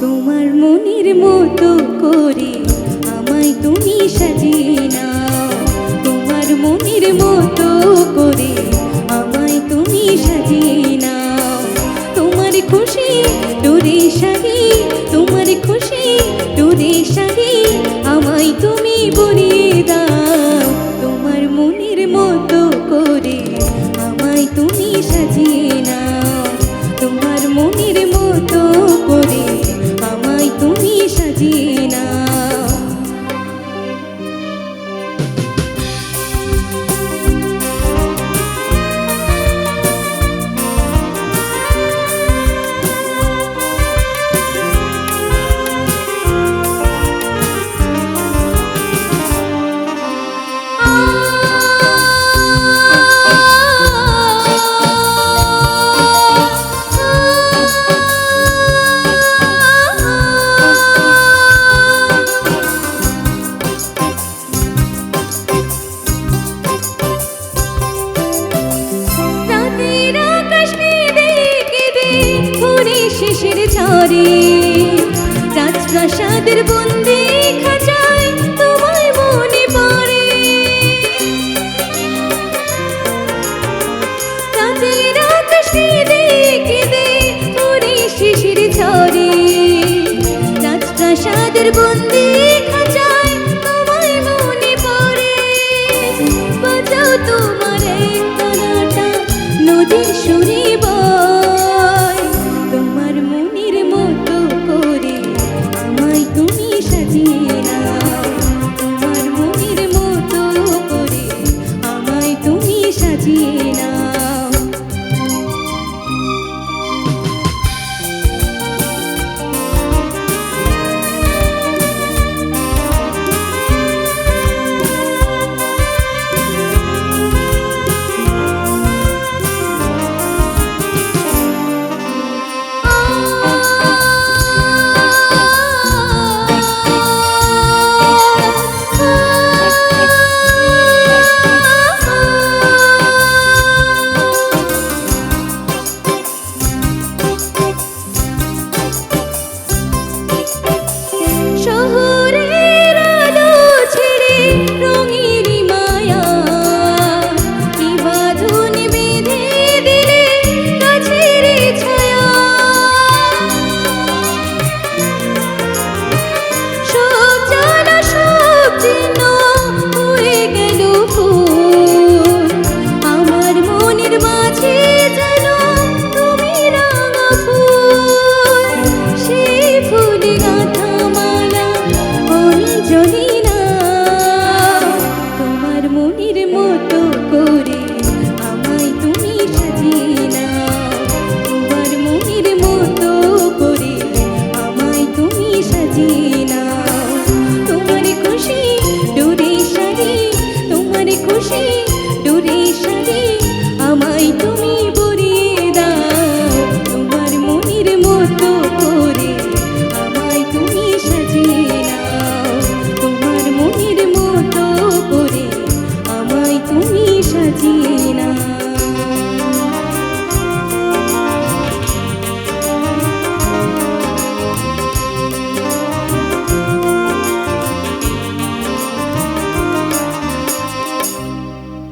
তোমার মনের মতো করে আমায় তুমি সাজিয়ে নাও, তোমার মনের মতো করে আমায় তুমি সাজিয়ে নাও। তোমার খুশি ডোরে শাড়ি, তোমার খুশি ডোরে শাড়ি আমায় তুমি পরিয়ে দাও, তোমার মনের মতো করে আমায় তুমি সাজিয়ে নাও, তোমার মনের মতো করে আমায় তুমি সাজিয়ে নাও। শেষের ঝরে রাজপ্রাসাদের বন্দি খাঁচায় তোমায় মনে পড়ে, রাতের আকাশ কেঁদে কেঁদে পড়ে শেষের ঝরে রাজপ্রাসাদের বন্দি